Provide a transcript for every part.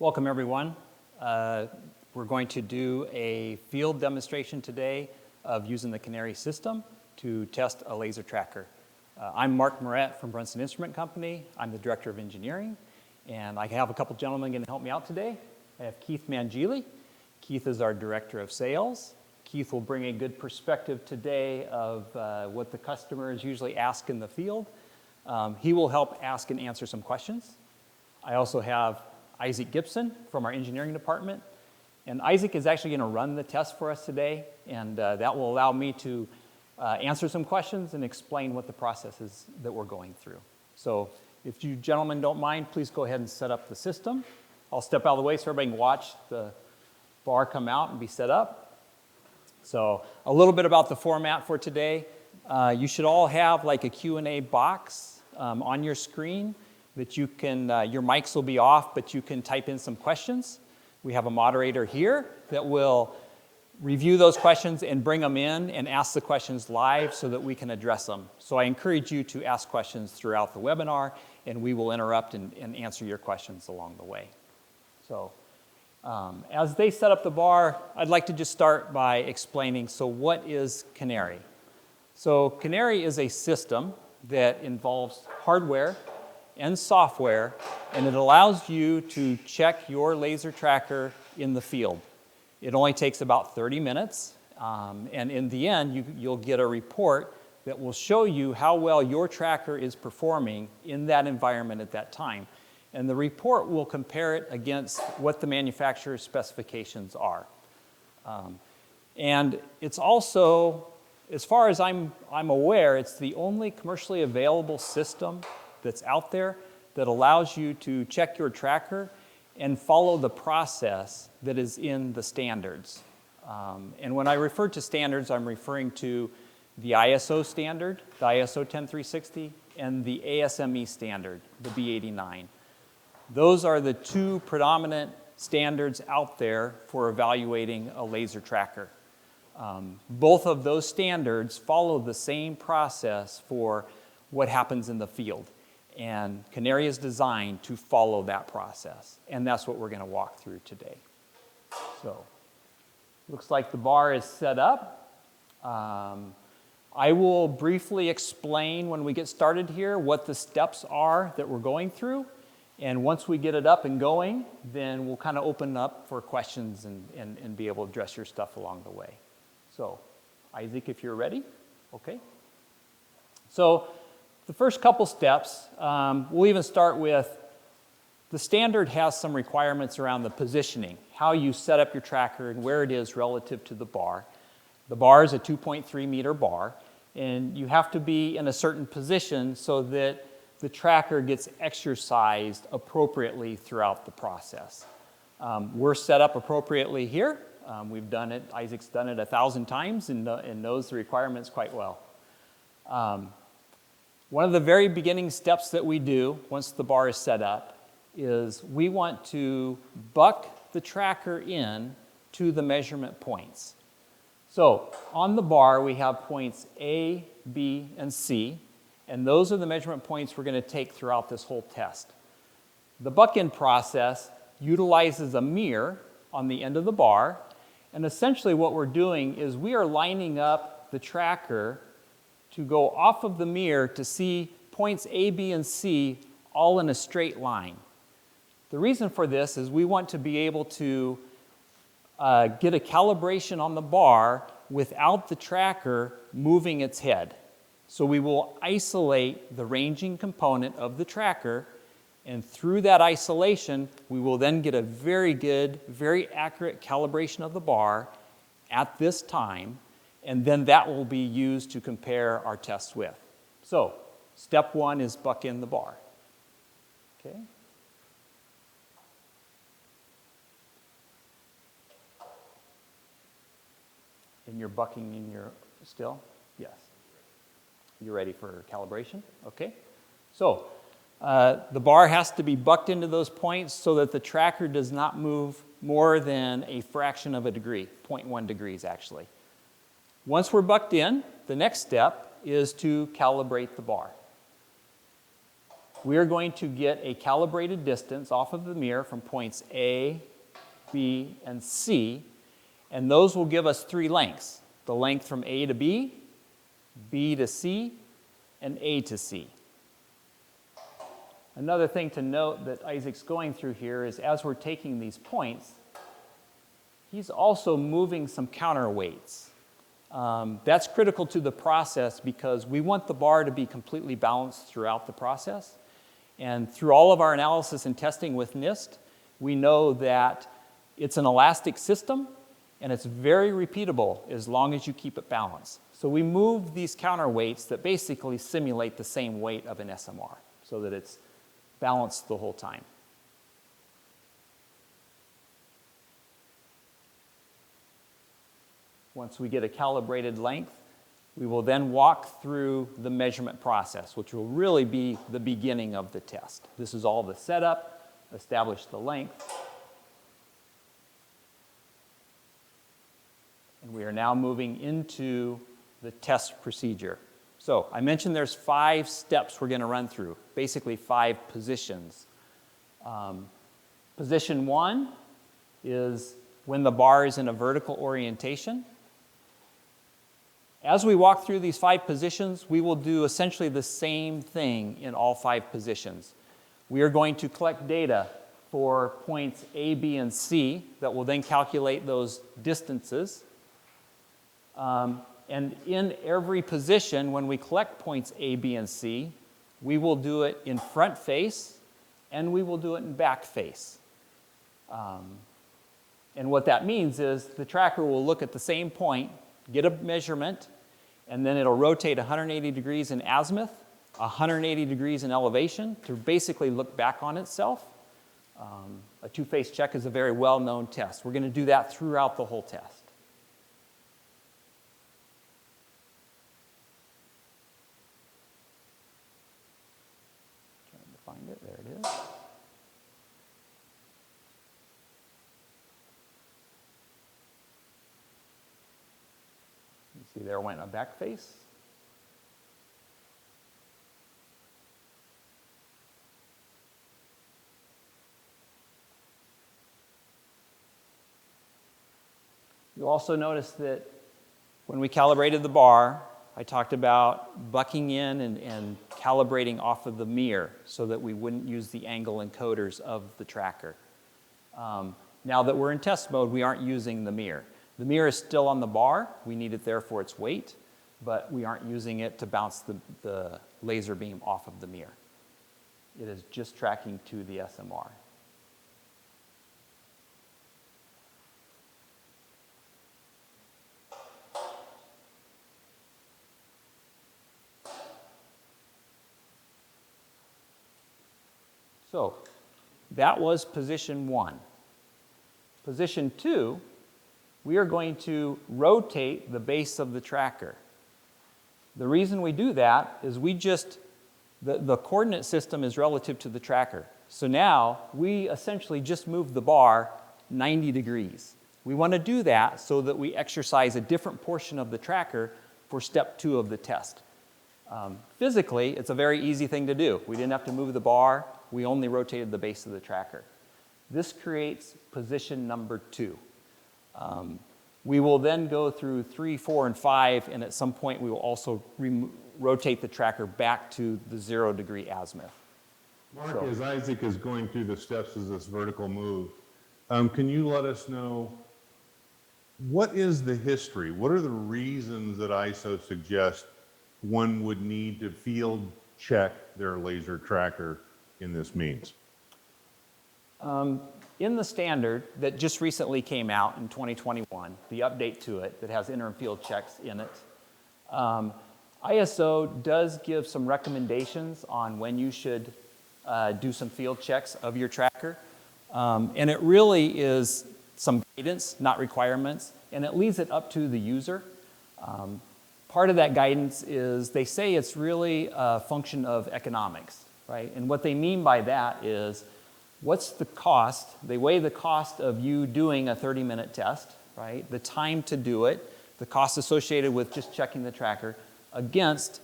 Welcome everyone. We're going to do a field demonstration today of using the Canary system to test a laser tracker. I'm Mark Moret from Brunson Instrument Company. I'm the Director of Engineering, and I have a couple gentlemen going to help me out today. I have Keith Mangili. Keith is our Director of Sales. Keith will bring a good perspective today of what the customers usually ask in the field. He will help ask and answer some questions. I also have Isaac Gibson from our engineering department. And Isaac is actually going to run the test for us today, and that will allow me to answer some questions and explain what the process is that we're going through. So if you gentlemen don't mind, please go ahead and set up the system. I'll step out of the way so everybody can watch the bar come out and be set up. So a little bit about the format for today. You should all have like a Q&A box on your screen that you can, your mics will be off, but you can type in some questions. We have a moderator here that will review those questions and bring them in and ask the questions live so that we can address them. So I encourage you to ask questions throughout the webinar, and we will interrupt and answer your questions along the way. So as they set up the bar, I'd like to just start by explaining, so what is Canary? So Canary is a system that involves hardware and software, and it allows you to check your laser tracker in the field. It only takes about 30 minutes, and in the end, you'll get a report that will show you how well your tracker is performing in that environment at that time. And the report will compare it against what the manufacturer's specifications are. And it's also, as far as I'm aware, it's the only commercially available system that's out there that allows you to check your tracker and follow the process that is in the standards. And when I refer to standards, I'm referring to the ISO standard, the ISO 10360, and the ASME standard, the B89. Those are the two predominant standards out there for evaluating a laser tracker. Both of those standards follow the same process for what happens in the field. And Canary is designed to follow that process. And that's what we're going to walk through today. So, looks like the bar is set up. I will briefly explain when we get started here what the steps are that we're going through. And once we get it up and going, then we'll kind of open up for questions and be able to address your stuff along the way. So, Isaac, if you're ready. Okay. So, the first couple steps, we'll even start with, the standard has some requirements around the positioning, how you set up your tracker and where it is relative to the bar. The bar is a 2.3 meter bar, and you have to be in a certain position so that the tracker gets exercised appropriately throughout the process. We're set up appropriately here. We've done it, Isaac's done it 1,000 times and knows the requirements quite well. One of the very beginning steps that we do once the bar is set up is we want to buck the tracker in to the measurement points. So on the bar we have points A, B, and C, and those are the measurement points we're going to take throughout this whole test. The buck-in process utilizes a mirror on the end of the bar, and essentially what we're doing is we are lining up the tracker to go off of the mirror to see points A, B, and C all in a straight line. The reason for this is we want to be able to get a calibration on the bar without the tracker moving its head. So we will isolate the ranging component of the tracker, and through that isolation, we will then get a very good, very accurate calibration of the bar at this time, and then that will be used to compare our tests with. So, step one is buck in the bar. Okay. And you're bucking in your still? Yes. You ready for calibration? Okay. So, the bar has to be bucked into those points so that the tracker does not move more than a fraction of a degree, 0.1 degrees actually. Once we're bucked in, the next step is to calibrate the bar. we are going to get a calibrated distance off of the mirror from points A, B, and C, and those will give us 3 lengths. The length from A to B, B to C, and A to C. Another thing to note that Isaac's going through here is as we're taking these points, he's also moving some counterweights. That's critical to the process because we want the bar to be completely balanced throughout the process. And through all of our analysis and testing with NIST, we know that it's an elastic system and it's very repeatable as long as you keep it balanced. So we move these counterweights that basically simulate the same weight of an SMR so that it's balanced the whole time. Once we get a calibrated length, we will then walk through the measurement process, which will really be the beginning of the test. This is all the setup, establish the length. And we are now moving into the test procedure. So I mentioned there's 5 steps we're going to run through, basically 5 positions. Position 1 is when the bar is in a vertical orientation. As we walk through these 5 positions, we will do essentially the same thing in all 5 positions. We are going to collect data for points A, B, and C that will then calculate those distances. And in every position, when we collect points A, B, and C, we will do it in front face and we will do it in back face. And what that means is the tracker will look at the same point, get a measurement, and then it'll rotate 180 degrees in azimuth, 180 degrees in elevation to basically look back on itself. A two-face check is a very well-known test. We're going to do that throughout the whole test. Trying to find it. There it is. See, there went a back face. You'll also notice that when we calibrated the bar, I talked about bucking in and calibrating off of the mirror so that we wouldn't use the angle encoders of the tracker. Now that we're in test mode, we aren't using the mirror. The mirror is still on the bar. We need it there for its weight, but we aren't using it to bounce the laser beam off of the mirror. It is just tracking to the SMR. So that was position 1. Position 2, we are going to rotate the base of the tracker. The reason we do that is the coordinate system is relative to the tracker. So now we essentially just move the bar 90 degrees. We want to do that so that we exercise a different portion of the tracker for step 2 of the test. Physically, it's a very easy thing to do. We didn't have to move the bar. We only rotated the base of the tracker. This creates position number 2. We will then go through 3, 4, and 5, and at some point we will also rotate the tracker back to the 0 degree azimuth. Mark, as Isaac is going through the steps of this vertical move, can you let us know what is the history? What are the reasons that ISO suggests one would need to field check their laser tracker in this means? In the standard that just recently came out in 2021, the update to it that has interim field checks in it, ISO does give some recommendations on when you should do some field checks of your tracker. And it really is some guidance, not requirements, and it leaves it up to the user. Part of that guidance is they say it's really a function of economics, right? And what they mean by that is what's the cost? They weigh the cost of you doing a 30-minute test, right? The time to do it, the cost associated with just checking the tracker against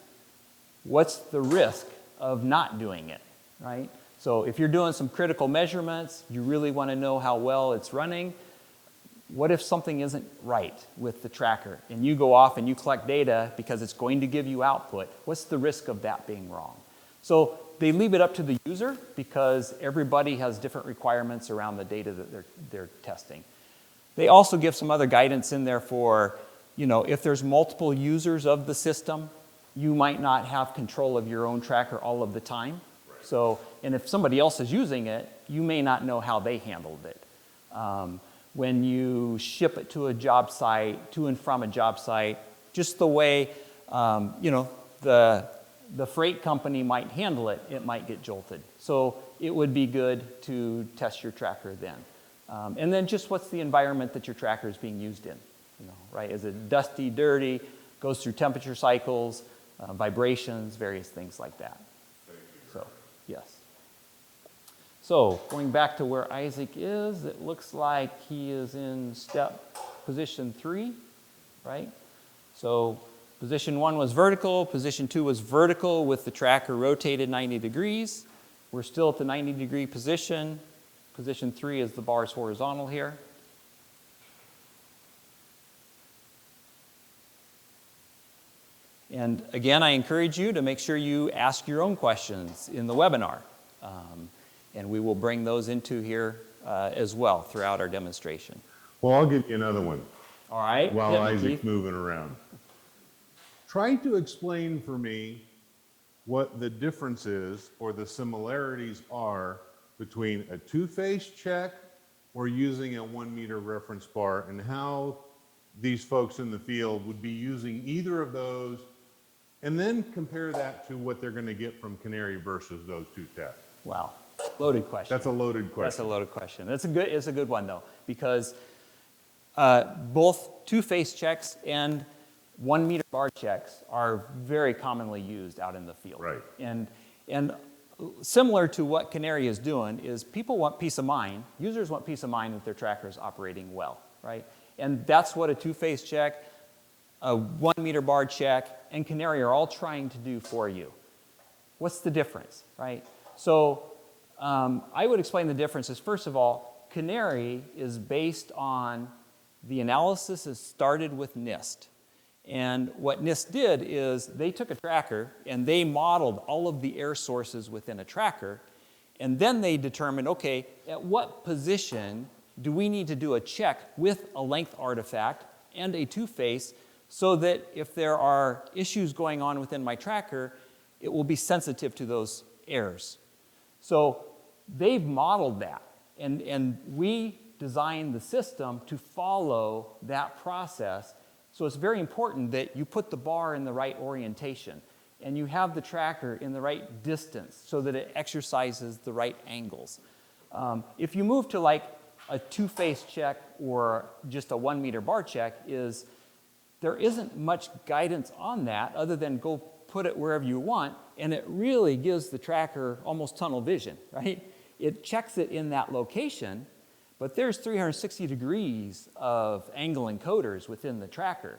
what's the risk of not doing it. right? So if you're doing some critical measurements, you really want to know how well it's running. What if something isn't right with the tracker and you go off and you collect data because it's going to give you output? What's the risk of that being wrong? So they leave it up to the user because everybody has different requirements around the data that they're testing. They also give some other guidance in there for, if there's multiple users of the system, you might not have control of your own tracker all of the time. Right. So, and if somebody else is using it, you may not know how they handled it. When you ship it to a job site, to and from a job site, just the way, the freight company might handle it, it might get jolted. So it would be good to test your tracker then. And then just what's the environment that your tracker is being used in, right? Is it dusty, dirty, goes through temperature cycles, vibrations, various things like that. So, yes. So going back to where Isaac is, it looks like he is in position 3, right? So position 1 was vertical, position 2 was vertical with the tracker rotated 90 degrees. We're still at the 90-degree position. Position 3 is the bar's horizontal here. And again, I encourage you to make sure you ask your own questions in the webinar. And we will bring those into here as well throughout our demonstration. Well, I'll give you another one. All right. While Isaac's moving around. Try to explain for me what the difference is or the similarities are between a two-phase check or using a 1-meter reference bar, and how these folks in the field would be using either of those, and then compare that to what they're going to get from Canary versus those two tests. Wow. Loaded question. That's a loaded question. That's a loaded question. It's a good one, though, because both two-phase checks and 1-meter bar checks are very commonly used out in the field. Right. And similar to what Canary is doing is people want peace of mind. Users want peace of mind that their tracker is operating well, right? And that's what a two-phase check, a 1-meter bar check, and Canary are all trying to do for you. What's the difference, right? So I would explain the difference is, first of all, Canary is based on the analysis is started with NIST. And what NIST did is they took a tracker and they modeled all of the air sources within a tracker, and then they determined, okay, at what position do we need to do a check with a length artifact and a two-phase so that if there are issues going on within my tracker, it will be sensitive to those errors. So they've modeled that, and we designed the system to follow that process. So it's very important that you put the bar in the right orientation and you have the tracker in the right distance so that it exercises the right angles. If you move to like a two-phase check or just a 1-meter bar check, there isn't much guidance on that other than go put it wherever you want, and it really gives the tracker almost tunnel vision, right? It checks it in that location, but there's 360 degrees of angle encoders within the tracker.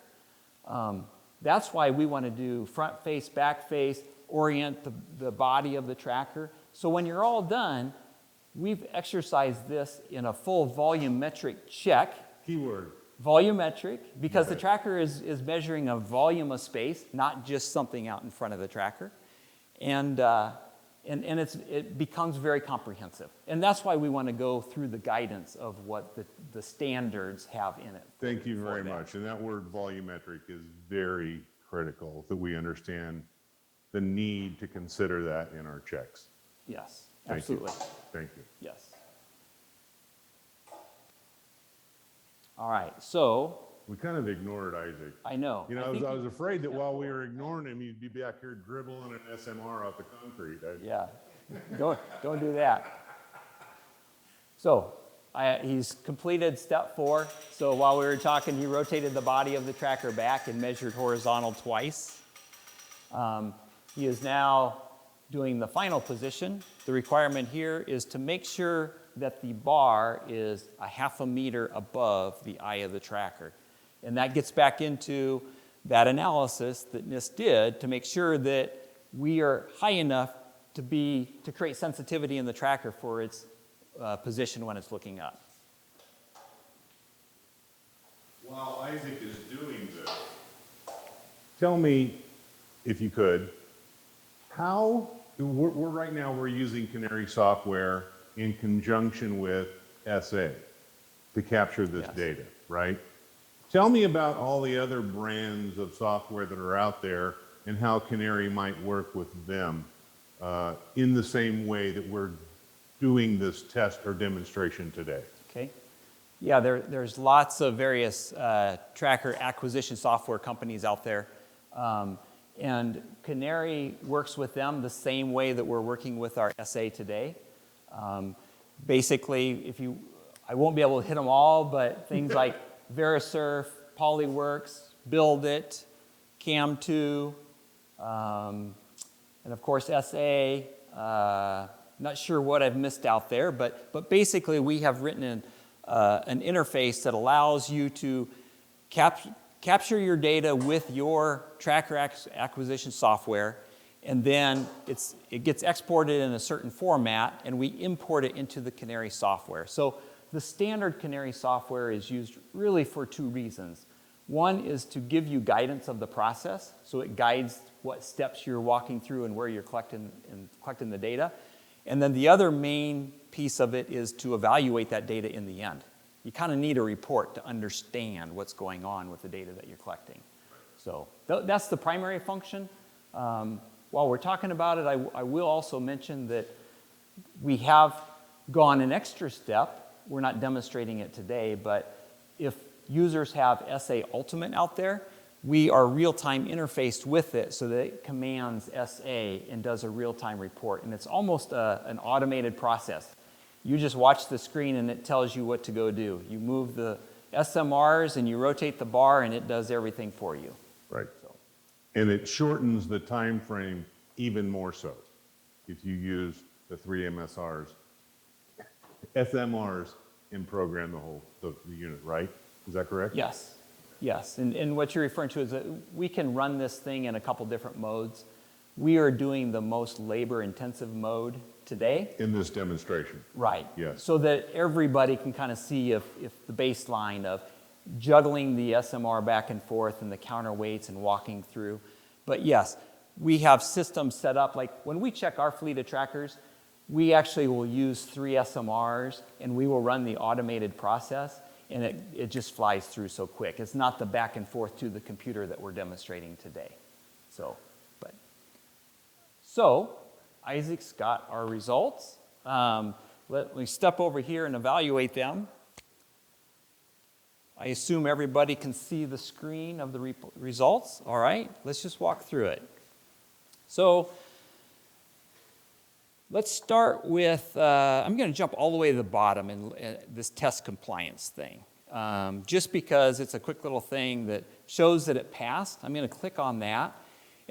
That's why we want to do front face, back face, orient the body of the tracker. So when you're all done, we've exercised this in a full volumetric check. Keyword. Volumetric, because the tracker is measuring a volume of space, not just something out in front of the tracker. And it becomes very comprehensive. And that's why we want to go through the guidance of what the standards have in it. Thank you very much. And that word volumetric is very critical, that we understand the need to consider that in our checks. Yes, Thank absolutely. You. Thank you. Yes. All right, so. We kind of ignored Isaac. I know. You know, I was afraid that while we were ignoring him, he'd be back here dribbling an SMR off the concrete. Yeah, don't do that. So he's completed step 4. So while we were talking, he rotated the body of the tracker back and measured horizontal twice. He is now doing the final position. The requirement here is to make sure that the bar is a 0.5 meter above the eye of the tracker. And that gets back into that analysis that NIST did to make sure that we are high enough to create sensitivity in the tracker for its position when it's looking up. While Isaac is doing this, tell me, if you could, how, right now we're using Canary software in conjunction with SA to capture this data, right? Tell me about all the other brands of software that are out there and how Canary might work with them in the same way that we're doing this test or demonstration today. Okay. Yeah, there's lots of various tracker acquisition software companies out there. And Canary works with them the same way that we're working with our SA today. Basically, I won't be able to hit them all, but things like Verisurf, Polyworks, Build It, Cam2, and of course SA. Not sure what I've missed out there, but basically we have written an interface that allows you to capture your data with your tracker acquisition software, and then it gets exported in a certain format, and we import it into the Canary software. So the standard Canary software is used really for two reasons. One is to give you guidance of the process, so it guides what steps you're walking through and where you're collecting the data. And then the other main piece of it is to evaluate that data in the end. You kind of need a report to understand what's going on with the data that you're collecting. So that's the primary function. While we're talking about it, I will also mention that we have gone an extra step. We're not demonstrating it today, but if users have SA Ultimate out there, we are real-time interfaced with it so that it commands SA and does a real-time report. And it's almost an automated process. You just watch the screen and it tells you what to go do. You move the SMRs and you rotate the bar and it does everything for you. Right. And it shortens the time frame even more so if you use the 3 MSRs, SMRs, and program the unit, right? Is that correct? Yes. Yes. And what you're referring to is that we can run this thing in a couple different modes. We are doing the most labor-intensive mode today. In this demonstration. Right. Yes. So that everybody can kind of see if the baseline of juggling the SMR back and forth and the counterweights and walking through. But yes, we have systems set up, like when we check our fleet of trackers, we actually will use 3 SMRs and we will run the automated process, and it just flies through so quick. It's not the back and forth to the computer that we're demonstrating today. So Isaac's got our results. Let me step over here and evaluate them. I assume everybody can see the screen of the results. All right, let's just walk through it. So let's start with, I'm going to jump all the way to the bottom in this test compliance thing. Just because it's a quick little thing that shows that it passed, I'm going to click on that.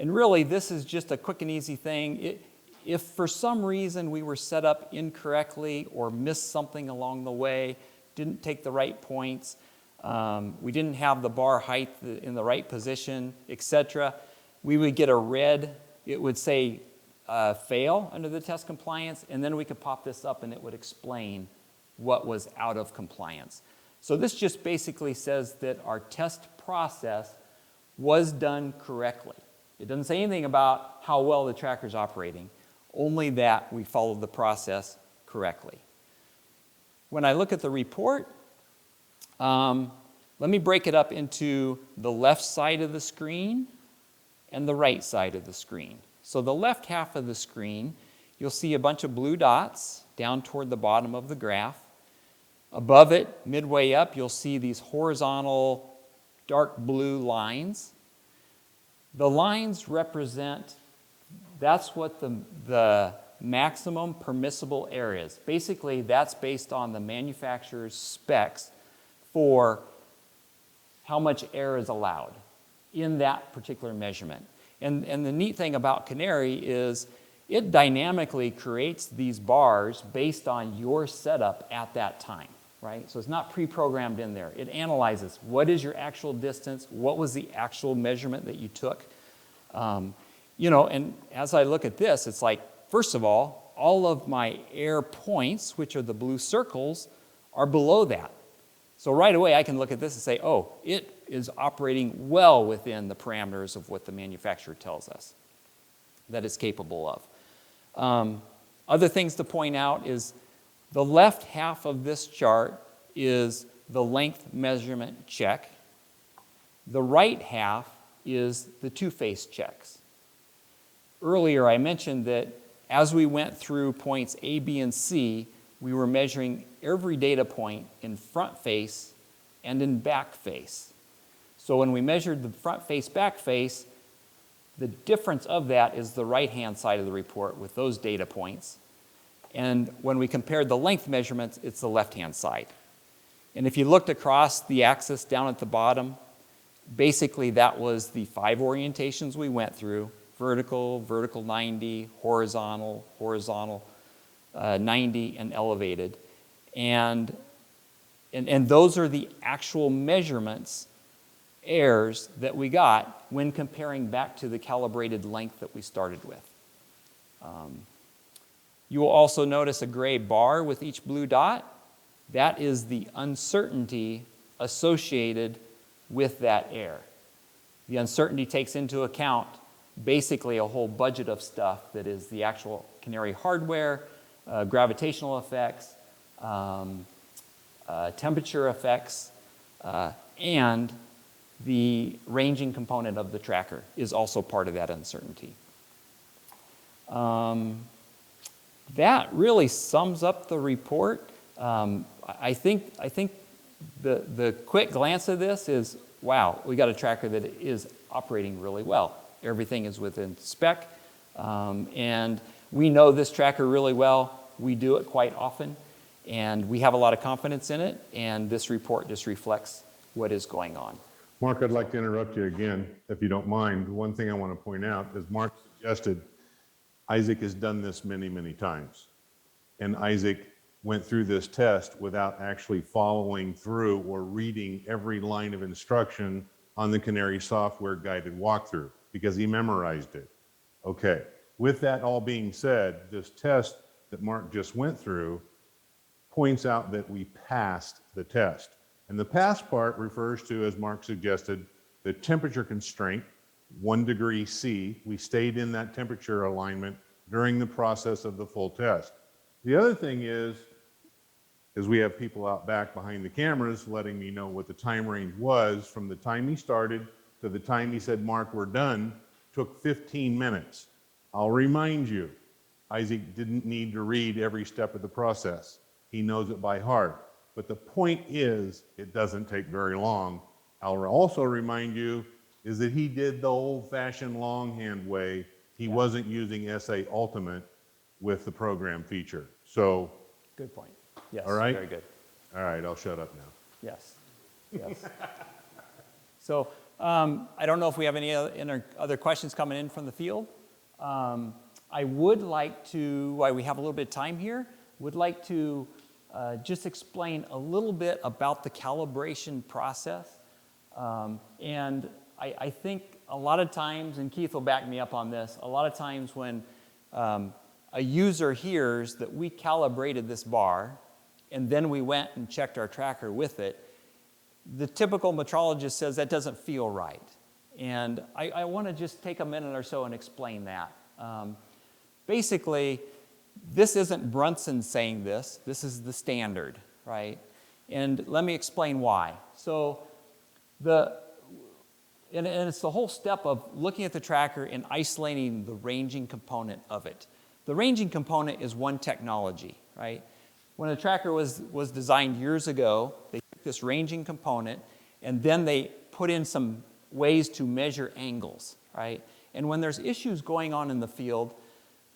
And really, this is just a quick and easy thing. If for some reason we were set up incorrectly or missed something along the way, didn't take the right points, we didn't have the bar height in the right position, etc., we would get a red, it would say fail under the test compliance, and then we could pop this up and it would explain what was out of compliance. So this just basically says that our test process was done correctly. It doesn't say anything about how well the tracker's operating, only that we followed the process correctly. When I look at the report, let me break it up into the left side of the screen and the right side of the screen. So the left half of the screen, you'll see a bunch of blue dots down toward the bottom of the graph. Above it, midway up, you'll see these horizontal dark blue lines. The lines represent, that's what the maximum permissible area is. Basically, that's based on the manufacturer's specs for how much air is allowed in that particular measurement. And the neat thing about Canary is it dynamically creates these bars based on your setup at that time, right? So it's not pre-programmed in there. It analyzes what is your actual distance, what was the actual measurement that you took. You know, and as I look at this, it's like first of all of my error points, which are the blue circles, are below that. So right away I can look at this and say, oh, it is operating well within the parameters of what the manufacturer tells us that it's capable of. Other things to point out is the left half of this chart is the length measurement check. The right half is the two-phase checks. Earlier I mentioned that as we went through points A, B, and C, we were measuring every data point in front face and in back face. So when we measured the front face, back face, the difference of that is the right-hand side of the report with those data points. And when we compared the length measurements, it's the left-hand side. And if you looked across the axis down at the bottom, basically that was the 5 orientations we went through: vertical, vertical 90, horizontal, horizontal 90, and elevated. And those are the actual measurements, errors, that we got when comparing back to the calibrated length that we started with. You will also notice a gray bar with each blue dot. That is the uncertainty associated with that error. The uncertainty takes into account basically a whole budget of stuff that is the actual Canary hardware, gravitational effects, temperature effects, and the ranging component of the tracker is also part of that uncertainty. That really sums up the report. I think the quick glance of this is, wow, we got a tracker that is operating really well. Everything is within spec, and we know this tracker really well. We do it quite often, and we have a lot of confidence in it, and this report just reflects what is going on. Mark, I'd like to interrupt you again, if you don't mind. One thing I want to point out is Mark suggested Isaac has done this many, many times. And Isaac went through this test without actually following through or reading every line of instruction on the Canary software guided walkthrough because he memorized it. Okay, with that all being said, this test that Mark just went through points out that we passed the test. And the pass part refers to, as Mark suggested, the temperature constraint, 1 degree C. We stayed in that temperature alignment during the process of the full test. The other thing is we have people out back behind the cameras letting me know what the time range was from the time he started to the time he said, Mark, we're done, took 15 minutes. I'll remind you, Isaac didn't need to read every step of the process. He knows it by heart. But the point is, it doesn't take very long. I'll also remind you is that he did the old-fashioned longhand way. He wasn't using SA Ultimate with the program feature. So, good point. Yes, all right? Very good. All right, I'll shut up now. Yes, yes. So I don't know if we have any other questions coming in from the field. I would like to, while we have a little bit of time here, would like to just explain a little bit about the calibration process. And I think a lot of times, and Keith will back me up on this, a lot of times when a user hears that we calibrated this bar and then we went and checked our tracker with it, the typical metrologist says that doesn't feel right. And I want to just take a minute or so and explain that. Basically, this isn't Brunson saying this. This is the standard, right? And let me explain why. So and it's the whole step of looking at the tracker and isolating the ranging component of it. The ranging component is one technology, right? When a tracker was designed years ago, they took this ranging component and then they put in some ways to measure angles, right? And when there's issues going on in the field,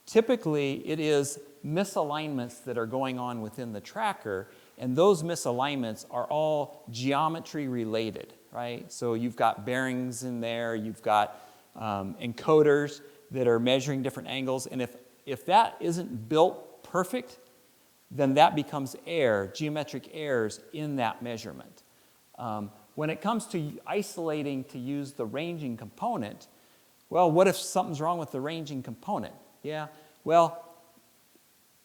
typically it is misalignments that are going on within the tracker, and those misalignments are all geometry related, right? So you've got bearings in there, you've got encoders that are measuring different angles, and if that isn't built perfect, then that becomes error, geometric errors in that measurement. When it comes to isolating to use the ranging component, well, what if something's wrong with the ranging component? Yeah, Well,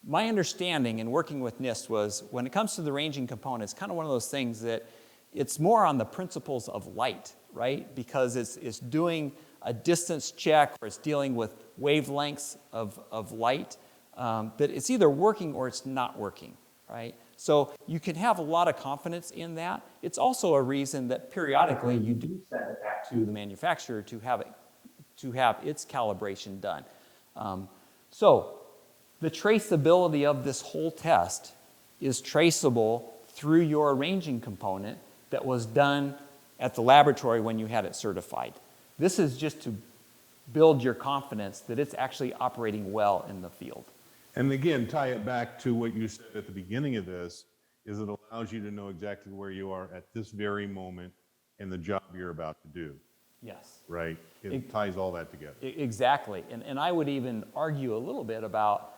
my understanding in working with NIST was when it comes to the ranging component, it's kind of one of those things that it's more on the principles of light, right? Because it's doing a distance check or it's dealing with wavelengths of light, that it's either working or it's not working, right? So you can have a lot of confidence in that. It's also a reason that periodically you do send it back to the manufacturer to have its calibration done. So the traceability of this whole test is traceable through your ranging component that was done at the laboratory when you had it certified. This is just to build your confidence that it's actually operating well in the field. And again, tie it back to what you said at the beginning of this, is it allows you to know exactly where you are at this very moment in the job you're about to do, Yes. right? It ties all that together. Exactly. And I would even argue a little bit about,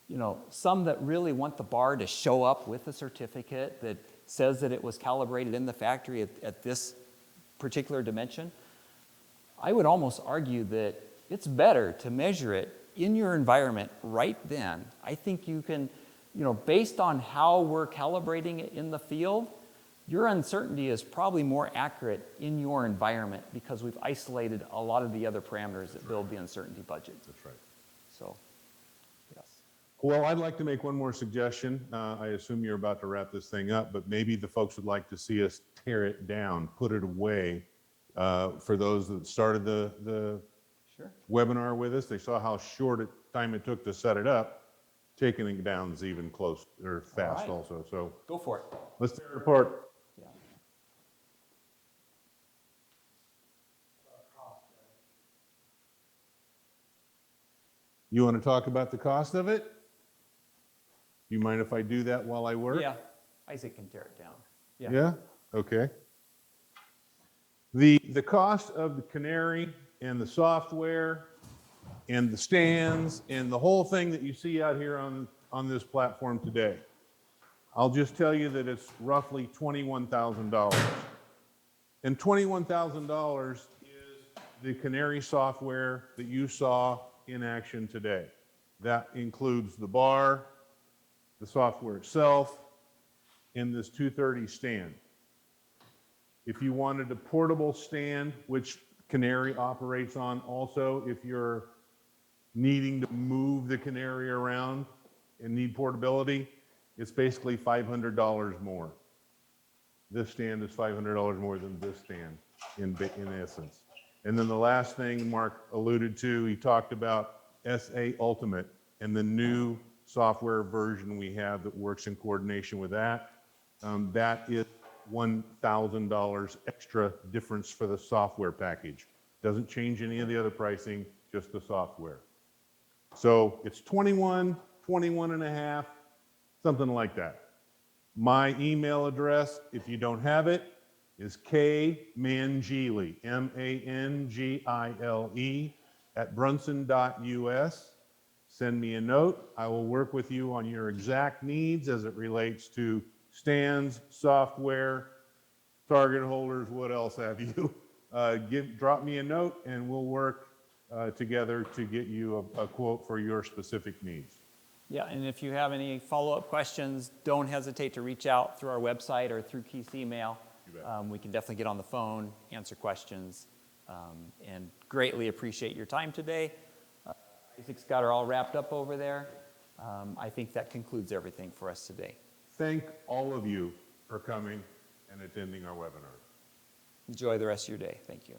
you know, some that really want the bar to show up with a certificate that says that it was calibrated in the factory at this particular dimension. I would almost argue that it's better to measure it in your environment right then. I think you can, you know, based on how we're calibrating it in the field, your uncertainty is probably more accurate in your environment because we've isolated a lot of the other parameters that build the uncertainty budget. That's right. So, yes. Well, I'd like to make one more suggestion. I assume you're about to wrap this thing up, but maybe the folks would like to see us tear it down, put it away. For those that started the Sure. webinar with us, they saw how short time it took to set it up. Taking it down is even close or fast right. also. So Go for it. let's tear it apart. Yeah. You want to talk about the cost of it? You mind if I do that while I work? Yeah. Isaac can tear it down. Yeah. Yeah? Okay. The cost of the Canary and the software and the stands and the whole thing that you see out here on this platform today, I'll just tell you that it's roughly $21,000. And $21,000 is the Canary software that you saw in action today. That includes the bar, the software itself, and this 230 stand. If you wanted a portable stand, which Canary operates on also, if you're needing to move the Canary around and need portability, it's basically $500 more. This stand is $500 more than this stand in essence. And then the last thing Mark alluded to, he talked about SA Ultimate and the new software version we have that works in coordination with that. That is $1,000 extra difference for the software package. Doesn't change any of the other pricing, just the software. So it's 21, 21 and a half, something like that. My email address, if you don't have it, is kmangile, M-A-N-G-I-L-E, @brunson.us. Send me a note. I will work with you on your exact needs as it relates to stands, software, target holders, what else have you. Drop me a note and we'll work together to get you a quote for your specific needs. Yeah, and if you have any follow-up questions, don't hesitate to reach out through our website or through Keith's email. We can definitely get on the phone, answer questions, and greatly appreciate your time today. Isaac's got her all wrapped up over there. I think that concludes everything for us today. Thank all of you for coming and attending our webinar. Enjoy the rest of your day. Thank you.